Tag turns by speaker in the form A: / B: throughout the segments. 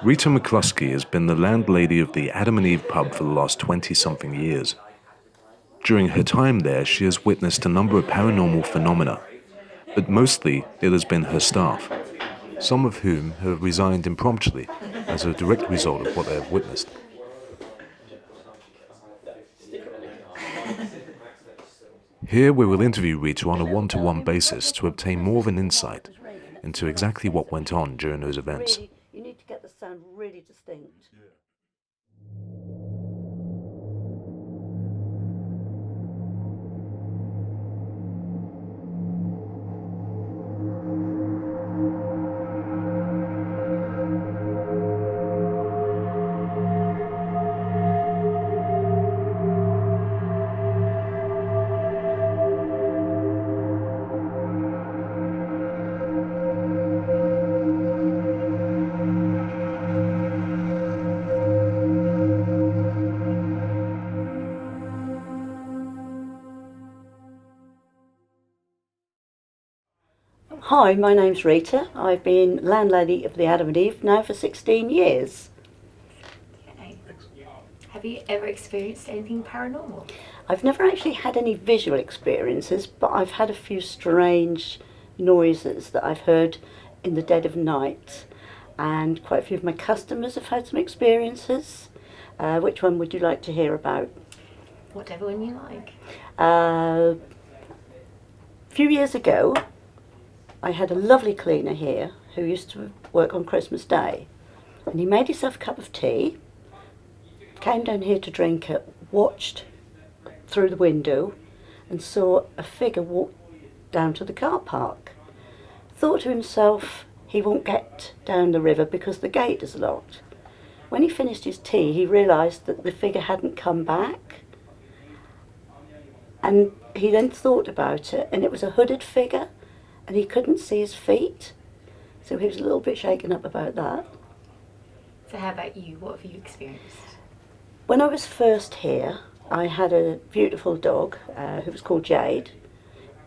A: Rita McCluskey has been the landlady of the Adam and Eve pub for the last 20-something years. During her time there, she has witnessed a number of paranormal phenomena, but mostly it has been her staff, some of whom have resigned impromptu as a direct result of what they have witnessed. Here we will interview Rita on a one-to-one basis to obtain more of an insight into exactly what went on during those events.
B: You need to get the sound really distinct. Hi, my name's Rita. I've been landlady of the Adam and Eve now for 16 years.
C: Okay. Have you ever experienced anything paranormal?
B: I've never actually had any visual experiences, but I've had a few strange noises that I've heard in the dead of night. And quite a few of my customers have had some experiences. Which one would you like to hear about?
C: Whatever one you like.
B: A few years ago, I had a lovely cleaner here who used to work on Christmas Day, and he made himself a cup of tea, came down here to drink it, watched through the window and saw a figure walk down to the car park. Thought to himself, he won't get down the river because the gate is locked. When he finished his tea, he realised that the figure hadn't come back, and he then thought about it, and it was a hooded figure, and he couldn't see his feet, so he was a little bit shaken up about that.
C: So how about you? What have you experienced?
B: When I was first here, I had a beautiful dog who was called Jade,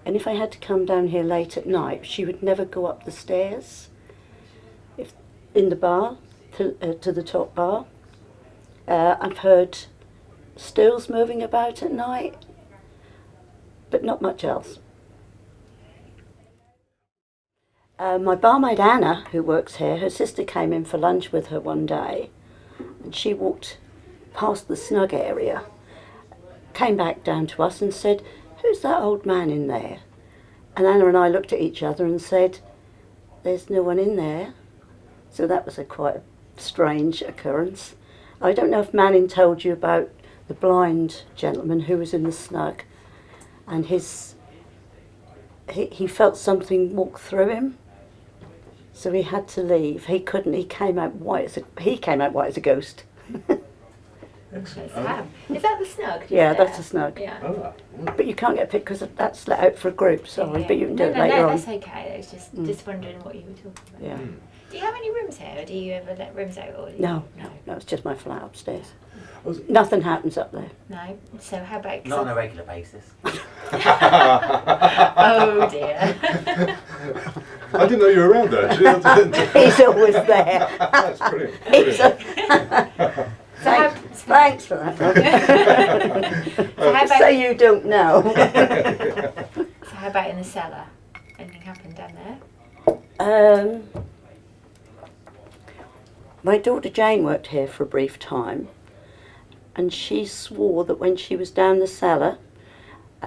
B: and if I had to come down here late at night, she would never go up the stairs in the bar to the top bar. I've heard stools moving about at night, but not much else. My barmaid Anna, who works here, her sister came in for lunch with her one day, and she walked past the snug area, came back down to us and said, "Who's that old man in there?" And Anna and I looked at each other and said, "There's no one in there." So that was a quite strange occurrence. I don't know if Manning told you about the blind gentleman who was in the snug, and he felt something walk through him. So he had to leave. He couldn't. He came out white as a ghost.
C: Excellent. Is that the snug?
B: Yeah, that's a snug.
C: Yeah.
D: Oh,
B: But you can't get a pic because that's let out for a group. Sorry,
C: Yeah.
B: but you can do it
C: No,
B: later on.
C: that's okay. I was just wondering what you were talking about.
B: Yeah.
C: Do you have any rooms here, or do you ever let rooms out? Or do you...
B: No, it's just my flat upstairs. Nothing happens up there.
C: No. So how about?
E: Not on a regular basis.
C: Oh dear.
D: I didn't know you were around there, actually.
B: He's always there.
D: That's brilliant.
B: Thanks for that.
C: So how
B: Just
C: about?
B: say you don't know.
C: So how about in the cellar? Anything happened down there?
B: My daughter Jane worked here for a brief time, and she swore that when she was down the cellar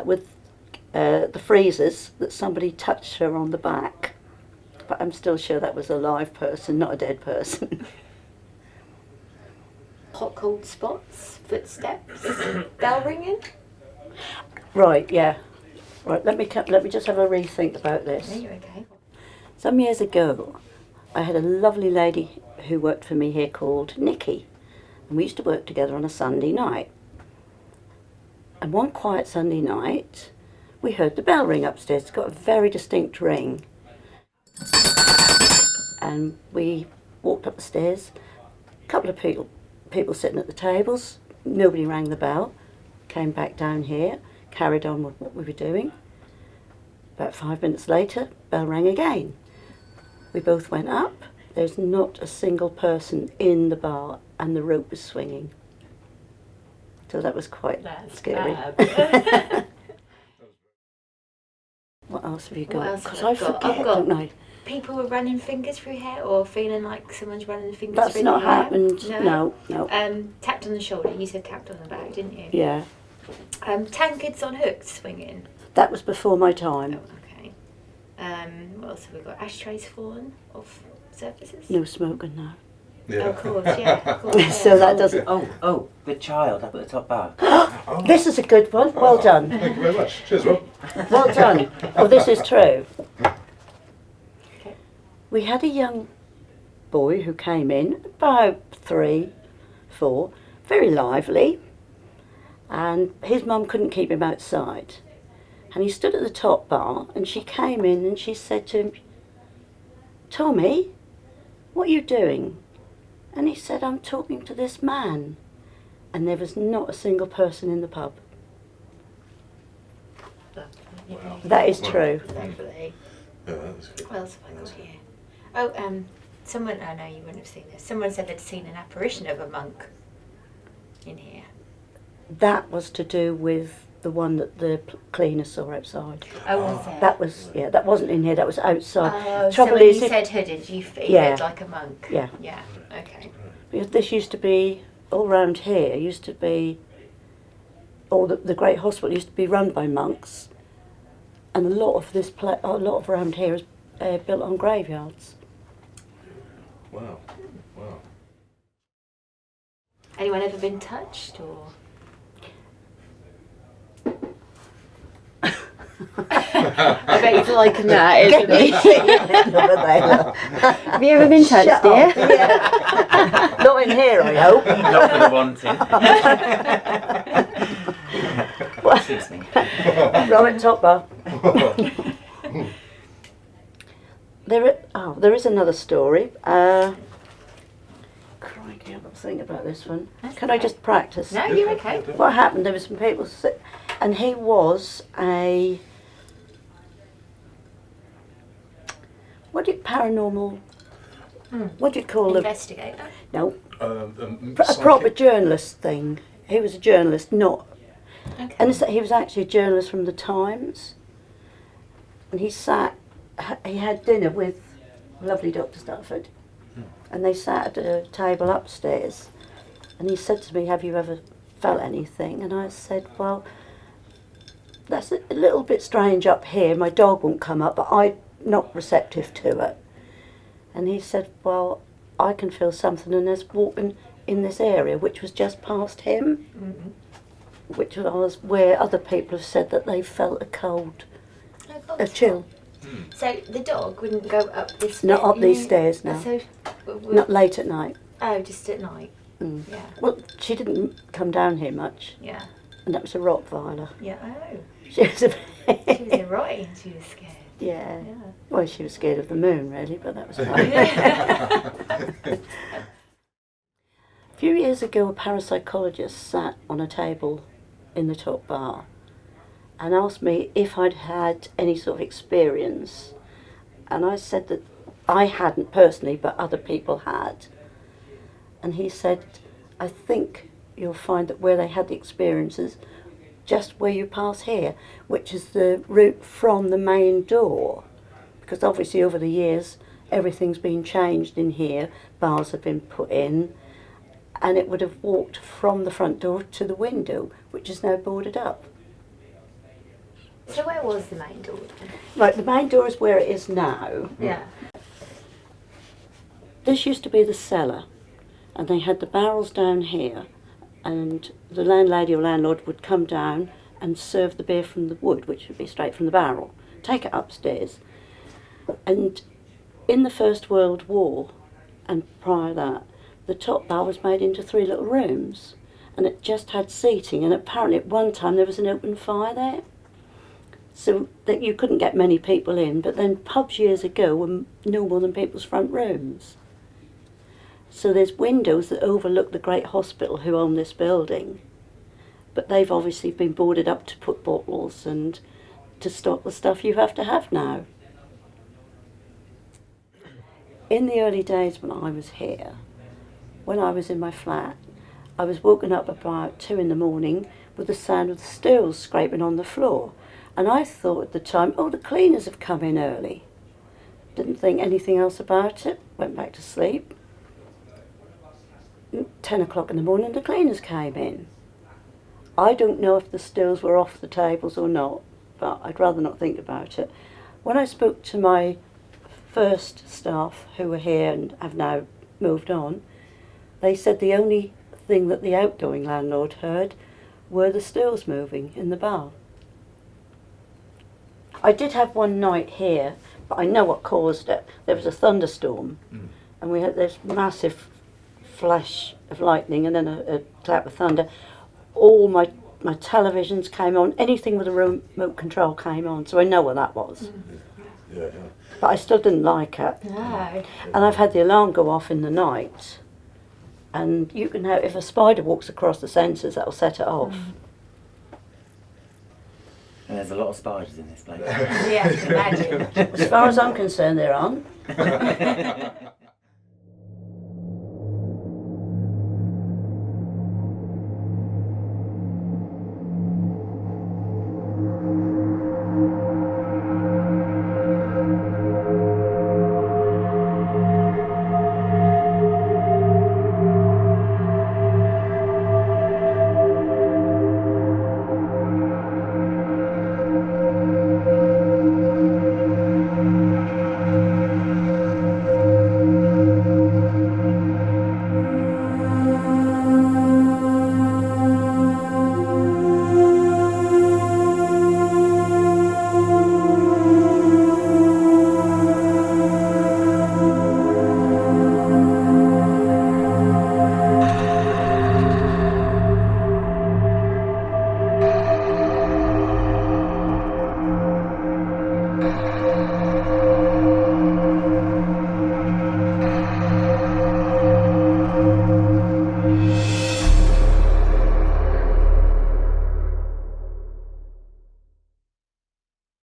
B: with the freezers, that somebody touched her on the back. But I'm still sure that was a live person, not a dead person.
C: Hot cold spots, footsteps, bell ringing.
B: Right, yeah. Right, let me just have a rethink about this.
C: No, you're okay.
B: Some years ago, I had a lovely lady who worked for me here called Nikki, and we used to work together on a Sunday night. And one quiet Sunday night, we heard the bell ring upstairs. It's got a very distinct ring. And we walked up the stairs, a couple of people sitting at the tables, nobody rang the bell, came back down here, carried on with what we were doing. About 5 minutes later, bell rang again. We both went up, There's not a single person in the bar, and the rope was swinging. So that was quite
C: That's
B: scary.
C: fab.
B: What else have you
C: What
B: got?
C: else
B: Because
C: have I
B: I
C: got?
B: forget,
C: I've got-
B: don't I?
C: People were running fingers through hair, or feeling like someone's running fingers
B: That's
C: through
B: not
C: the hair.
B: happened. No.
C: Tapped on the shoulder. You said tapped on the back, didn't you?
B: Yeah,
C: Tankards on hooks swinging.
B: that was before my
C: Oh,
B: time.
C: okay. What else have we got? Ashtrays fallen off surfaces.
B: No smoking now.
C: Oh, of course, yeah. Of course, yeah.
B: So that doesn't.
E: Oh, the child up at the top bar.
B: This is a good one. Well done.
D: Thank you very much. Cheers, Rob.
B: Well done. Oh, this is true.
C: Okay.
B: We had a young boy who came in, about 3, 4, very lively, and his mum couldn't keep him outside. And he stood at the top bar, and she came in and she said to him, "Tommy, what are you doing?" And he said, "I'm talking to this man." And there was not a single person in the pub.
D: Wow.
B: That is true.
C: Lovely.
D: Yeah, that was good.
C: What else have I got here? Oh, someone, I know you wouldn't have seen this. Someone said they'd seen an apparition of a monk in here.
B: That was to do with the one that the cleaner saw outside.
C: Oh, was it?
B: That was, yeah, that wasn't in here, that was outside.
C: Oh, so
B: Trouble
C: when
B: is,
C: you
B: if-
C: said hooded, you
B: Yeah.
C: figured like a monk.
B: Yeah.
C: Yeah, okay.
B: because this used to be, all round here, used to be, all the great hospital used to be run by monks. And a lot of this, a lot of around here is built on graveyards.
D: Wow. Wow.
C: Anyone ever been touched or? I bet he's liking that, isn't he? Have you ever been touched,
B: Shut
C: dear?
B: up, yeah. Not in here, I hope.
E: Not for the wanting. Excuse me.
B: Right, top bar. There is another story. Crikey, I've got to think about this one. Can I just practice?
C: No, you're okay.
B: What happened, there were some people, and he was a, paranormal, what do you call them?
C: Investigator.
B: No, a
D: Psychic.
B: proper journalist thing. He was a journalist, not,
C: Okay.
B: and he was actually a journalist from the Times, and he had dinner with lovely Dr. Stafford, and they sat at a table upstairs, and he said to me, "Have you ever felt anything?" And I said, "Well, that's a little bit strange up here. My dog won't come up, but I'm not receptive to it." And he said, "Well, I can feel something, and there's walking in this area," which was just past him, which was where other people have said that they felt a cold, a chill.
C: So the dog wouldn't go up this
B: Not up these stairs, no.
C: So,
B: Not late at night.
C: oh, just at night.
B: Mm.
C: Yeah.
B: Well, she didn't come down here much,
C: Yeah.
B: and that was a Rottweiler.
C: Yeah. Oh.
B: She was a
C: She was right. She was scared.
B: yeah.
C: Yeah.
B: Well, she was scared of the moon, really, but that was fine. A few years ago, a parapsychologist sat on a table in the top bar and asked me if I'd had any sort of experience. And I said that I hadn't personally, but other people had. And he said, "I think you'll find that where they had the experiences, just where you pass here, which is the route from the main door. Because obviously over the years, everything's been changed in here, bars have been put in, and it would have walked from the front door to the window, which is now boarded up."
C: So where was the main door then?
B: Right, the main door is where it is now.
C: Yeah.
B: This used to be the cellar, and they had the barrels down here, and the landlady or landlord would come down and serve the beer from the wood, which would be straight from the barrel, take it upstairs. And in the First World War, and prior to that, the top bar was made into 3 little rooms, and it just had seating, and apparently at one time there was an open fire there, so that you couldn't get many people in, but then pubs years ago were no more than people's front rooms. So there's windows that overlook the great hospital who own this building, but they've obviously been boarded up to put bottles and to stock the stuff you have to have now. in the early days when I was here, when I was in my flat, I was woken up about 2 in the morning with the sound of the stools scraping on the floor. And I thought at the time, oh, the cleaners have come in early. Didn't think anything else about it, went back to sleep. 10 o'clock in the morning, the cleaners came in. I don't know if the stools were off the tables or not, but I'd rather not think about it. When I spoke to my first staff who were here and have now moved on, they said the only thing that the outgoing landlord heard were the stools moving in the bar. I did have one night here, but I know what caused it. There was a thunderstorm, and we had this massive flash of lightning and then a clap of thunder. All my televisions came on, anything with a remote control came on, so I know what that was.
D: Yeah.
B: But I still didn't like it.
C: No.
B: And I've had the alarm go off in the night, and you can have, if a spider walks across the sensors, that'll set it off.
E: And there's a lot of spiders in this place.
C: Yeah, I can imagine.
B: As far as I'm concerned, there aren't.